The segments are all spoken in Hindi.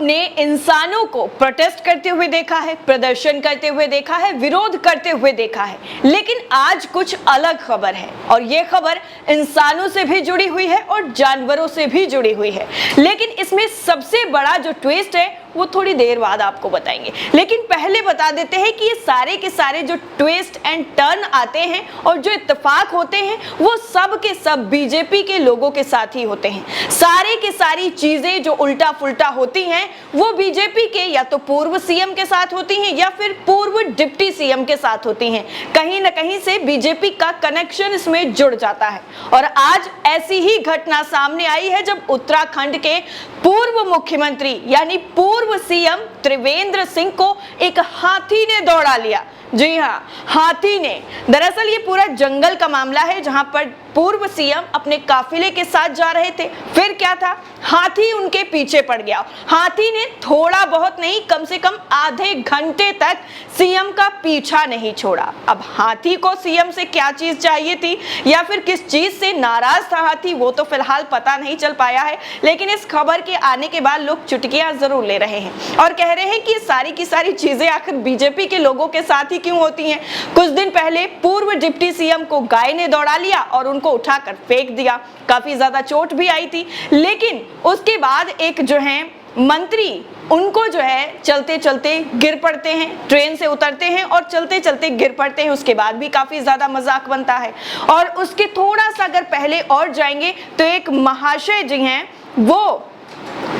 ने इंसानों को प्रोटेस्ट करते हुए देखा है, प्रदर्शन करते हुए देखा है, विरोध करते हुए देखा है, लेकिन आज कुछ अलग खबर है और ये खबर इंसानों से भी जुड़ी हुई है और जानवरों से भी जुड़ी हुई है। लेकिन इसमें सबसे बड़ा जो ट्विस्ट है वो थोड़ी देर बाद आपको बताएंगे। लेकिन पहले बता देते हैं कि ये सारे के सारे जो ट्विस्ट एंड टर्न आते हैं और जो इत्तेफाक होते हैं वो सब के सब बीजेपी के लोगों के साथ ही होते हैं। सारे के सारी चीजें जो उल्टा फुल्टा होती हैं वो बीजेपी के या तो पूर्व सीएम के साथ होती हैं या फिर पूर्व डिप्टी सीएम के साथ होती हैं। कहीं ना कहीं से बीजेपी का कनेक्शन इसमें जुड़ जाता है और आज ऐसी ही घटना सामने आई है जब उत्तराखंड के पूर्व मुख्यमंत्री यानी पूर्व सीएम त्रिवेंद्र सिंह को एक हाथी ने दौड़ा लिया। जी हाँ, हाथी ने। दरअसल ये पूरा जंगल का मामला है जहां पर पूर्व सीएम अपने काफिले के साथ जा रहे थे। फिर क्या था, हाथी उनके पीछे पड़ गया। हाथी ने थोड़ा बहुत नहीं, कम से कम आधे घंटे तक सीएम का पीछा नहीं छोड़ा। अब हाथी को सीएम से क्या चीज चाहिए थी या फिर किस चीज से नाराज था हाथी, वो तो फिलहाल पता नहीं चल पाया है। लेकिन इस खबर के आने के बाद लोग चुटकियां जरूर ले रहे हैं और कह रहे हैं कि सारी की सारी चीजें आखिर बीजेपी के लोगों के साथ ही क्यों होती हैं। कुछ दिन पहले पूर्व डिप्टी सीएम को गाय ने दौड़ा लिया और उनको उठाकर फेंक दिया। काफी ज्यादा चोट भी आई थी। लेकिन उसके बाद एक जो है मंत्री, उनको जो है चलते चलते गिर पड़ते हैं, ट्रेन से उतरते हैं और चलते चलते गिर पड़ते हैं। उसके बाद भी काफी ज्यादा मजाक बनता है। और उसके थोड़ा सा अगर पहले और जाएंगे तो एक महाशय जी हैं, वो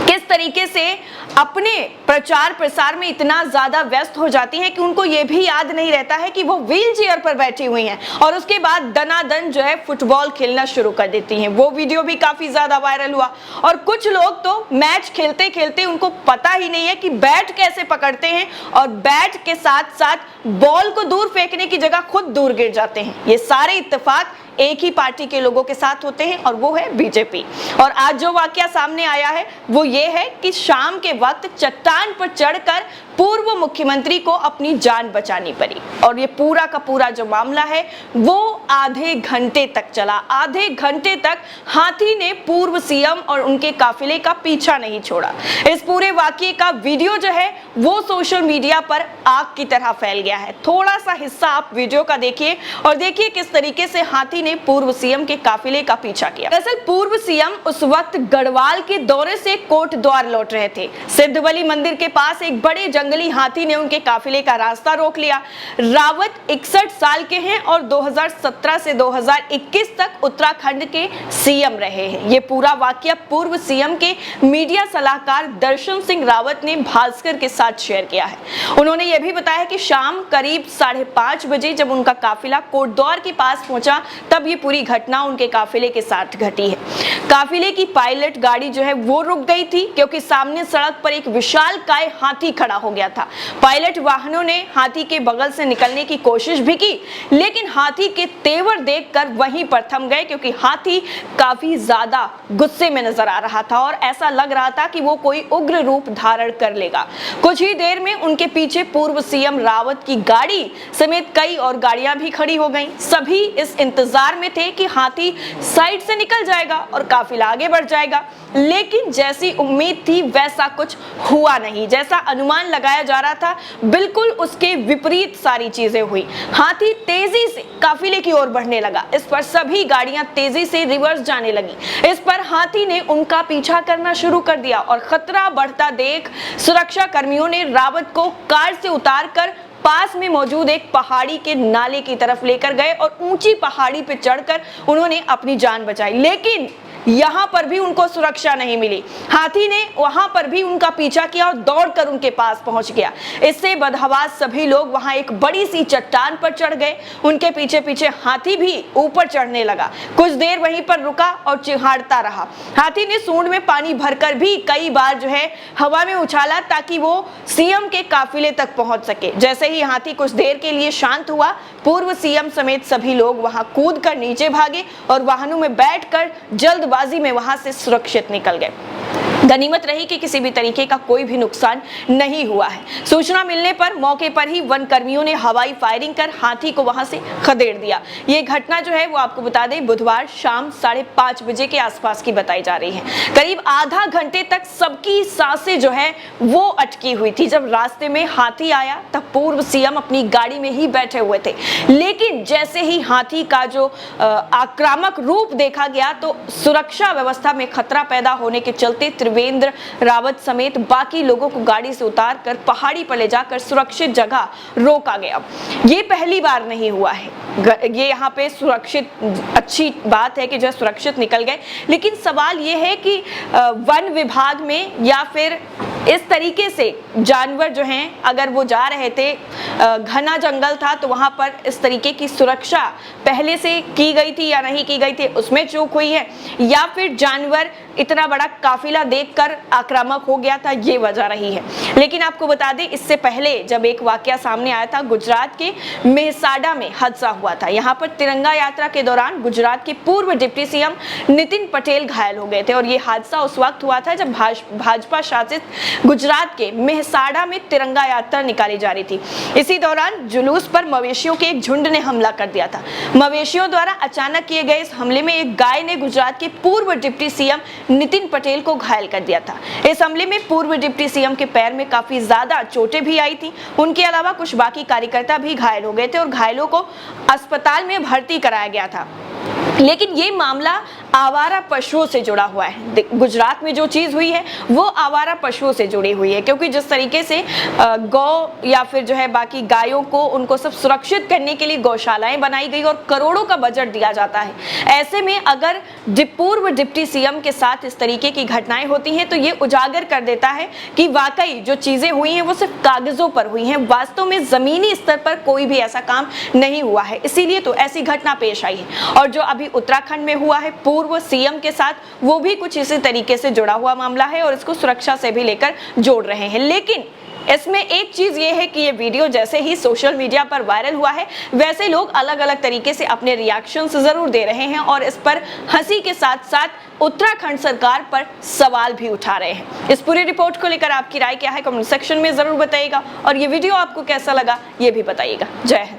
किस तरीके से अपने प्रचार प्रसार में इतना ज्यादा व्यस्त हो जाती हैं कि उनको ये भी याद नहीं रहता है कि वो व्हील चेयर पर बैठी हुई हैं और उसके बाद दनादन जो है फुटबॉल खेलना शुरू कर देती हैं। वो वीडियो भी काफी ज्यादा वायरल हुआ और कुछ लोग तो मैच खेलते खेलते उनको पता ही नहीं है कि बैट कैसे पकड़ते हैं और बैट के साथ साथ बॉल को दूर फेंकने की जगह खुद दूर गिर जाते हैं। ये सारे इत्तेफाक एक ही पार्टी के लोगों के साथ होते हैं और वो है बीजेपी। और आज जो वाकया सामने आया है वो ये है कि शाम के वक्त चट्टान पर चढ़कर पूर्व मुख्यमंत्री को अपनी जान बचानी पड़ी और ये पूरा का पूरा जो मामला है वो आधे घंटे तक चला। आधे घंटे तक हाथी ने पूर्व सीएम और उनके काफिले का पीछा नहीं छोड़ा। इस पूरे वाकये का वीडियो जो है वो सोशल मीडिया पर आग की तरह फैल गया है। थोड़ा सा हिस्सा आप वीडियो का देखिए और देखिए किस तरीके से हाथी ने पूर्व सीएम के काफिले का पीछा किया। दरअसल पूर्व सीएम उस वक्त गढ़वाल के दौरे से कोटद्वार लौट रहे थे। सिद्धबली मंदिर के पास एक बड़े जंगली हाथी ने उनके काफिले का रास्ता रोक लिया। रावत 61 साल के हैं और 2017 से 2021 तक उत्तराखंड के सीएम रहे हैं। ये पूरा वाकया पूर्व सीएम के मीडिया सलाहकार दर्शन सिंह रावत ने भास्कर के साथ शेयर किया है। उन्होंने ये भी बताया कि शाम करीब 5:30 बजे जब उनका काफिला कोटद्वार के पास पहुंचा तब ये पूरी घटना उनके काफिले के साथ घटी है। काफिले की पायलट गाड़ी जो है वो रुक गई थी क्योंकि सामने सड़क पर एक विशालकाय हाथी खड़ा हो गया था। पायलट वाहनों ने हाथी के बगल से निकलने की कोशिश भी की लेकिन हाथी के तेवर देखकर वहीं पर थम गए क्योंकि हाथी काफी ज्यादा गुस्से में नजर आ रहा था और ऐसा लग रहा था कि वो कोई उग्र रूप धारण कर लेगा। कुछ ही देर में उनके पीछे पूर्व सीएम रावत की गाड़ी समेत कई और गाड़ियां भी खड़ी हो गईं। सभी इस इंतजार में थे कि हाथी साइड से निकल जाएगा और काफिला आगे बढ़ जाएगा। लेकिन जैसी उम्मीद थी वैसा कुछ हुआ नहीं। जैसा अनुमान लगाया जा रहा था बिल्कुल उसके विपरीत सारी चीजें हुई। हाथी तेजी से काफिले की ओर बढ़ने लगा। इस पर सभी गाड़ियां तेजी से रिवर्स जाने लगी। इस पर हाथी ने उनका पीछा करना शुरू कर दिया और खतरा बढ़ता देख सुरक्षा कर्मियों ने रावत को कार से उतारकर पास में मौजूद एक पहाड़ी के नाले की तरफ लेकर गए और ऊंची पहाड़ी पर चढ़कर उन्होंने अपनी जान बचाई। लेकिन यहां पर भी उनको सुरक्षा नहीं मिली। हाथी ने वहां पर भी उनका पीछा किया और दौड़कर उनके पास पहुंच गया। इससे बदहवास सभी लोग वहां एक बड़ी सी चट्टान पर चढ़ गए। उनके पीछे पीछे हाथी भी ऊपर चढ़ने लगा। कुछ देर वहीं पर रुका और चिहाड़ता रहा। हाथी ने सूंड में पानी भरकर भी कई बार जो है हवा में उछाला ताकि वो सीएम के काफिले तक पहुंच सके। जैसे ही हाथी कुछ देर के लिए शांत हुआ, पूर्व सीएम समेत सभी लोग वहां कूदकर नीचे भागे और वाहनों में बैठकर जल्दबाजी में वहां से सुरक्षित निकल गए। गनीमत रही कि किसी भी तरीके का कोई भी नुकसान नहीं हुआ है। सूचना मिलने पर मौके पर ही वन कर्मियों ने हवाई फायरिंग कर हाथी को वहां से खदेड़ दिया। ये घटना जो है वो आपको बता दें बुधवार शाम 5:30 बजे के आसपास की बताई जा रही है। करीब आधा घंटे तक सबकी सांसें जो है वो अटकी हुई थी। जब रास्ते में हाथी आया तब पूर्व सीएम अपनी गाड़ी में ही बैठे हुए थे, लेकिन जैसे ही हाथी का जो आक्रामक रूप देखा गया तो सुरक्षा व्यवस्था में खतरा पैदा होने के चलते त्रिवेंद्र रावत समेत बाकी लोगों को गाड़ी से उतार कर पहाड़ी पर ले जाकर सुरक्षित जगह रोका गया। ये पहली बार नहीं हुआ है, ये यहाँ पे सुरक्षित, अच्छी बात है कि जो सुरक्षित निकल गए, लेकिन सवाल ये है कि वन विभाग में या फिर इस तरीके से जानवर जो हैं अगर वो जा रहे थे, घना जंगल था तो वहां पर इस तरीके की सुरक्षा पहले से की गई थी या नहीं की गई थी, उसमें चूक हुई है, या फिर जानवर इतना बड़ा काफिला देखकर आक्रामक हो गया था, ये वजह रही है। लेकिन आपको बता दें इससे पहले जब एक वाकया सामने आया था, गुजरात के मेहसाडा में हादसा हुआ था। यहाँ पर तिरंगा यात्रा के दौरान गुजरात के पूर्व डिप्टी सीएम नितिन पटेल घायल हो गए थे और ये हादसा उस वक्त हुआ था जब भाजपा शासित गुजरात के मेहसाडा में तिरंगा यात्रा निकाली जा रही थी। इसी दौरान जुलूस पर मवेशियों के एक झुंड ने हमला कर दिया था। मवेशियों द्वारा अचानक किए गए इस हमले में एक गाय ने गुजरात के पूर्व डिप्टी सीएम नितिन पटेल को घायल कर दिया था। इस हमले में पूर्व डिप्टी सीएम के पैर में काफी ज्यादा चोटें भी आई थी। उनके अलावा कुछ बाकी कार्यकर्ता भी घायल हो गए थे और घायलों को अस्पताल में भर्ती कराया गया था। लेकिन ये मामला आवारा पशुओं से जुड़ा हुआ है। गुजरात में जो चीज हुई है वो आवारा पशुओं से जुड़ी हुई है, क्योंकि जिस तरीके से गौ या फिर जो है बाकी गायों को उनको सब सुरक्षित करने के लिए गौशालाएं बनाई गई और करोड़ों का बजट दिया जाता है। ऐसे में अगर पूर्व डिप्टी सीएम के साथ इस तरीके की घटनाएं होती हैं तो ये उजागर कर देता है कि वाकई जो चीजें हुई हैं वो सिर्फ कागजों पर हुई हैं, वास्तव में जमीनी स्तर पर कोई भी ऐसा काम नहीं हुआ है। इसीलिए तो ऐसी घटना पेश आई है। और जो अभी उत्तराखंड में हुआ है पूर्व सीएम के साथ, वो भी कुछ इसी तरीके से जुड़ा हुआ मामला है और इसको सुरक्षा से भी लेकर जोड़ रहे हैं। लेकिन इसमें एक चीज ये है कि ये वीडियो जैसे ही सोशल मीडिया पर वायरल हुआ है वैसे लोग अलग अलग तरीके से अपने रिएक्शंस जरूर दे रहे हैं और इस पर हंसी के साथ साथ उत्तराखंड सरकार पर सवाल भी उठा रहे हैं। इस पूरी रिपोर्ट को लेकर आपकी राय क्या है कमेंट सेक्शन में जरूर बताइएगा और ये वीडियो आपको कैसा लगा ये भी बताइएगा। जय हिंद।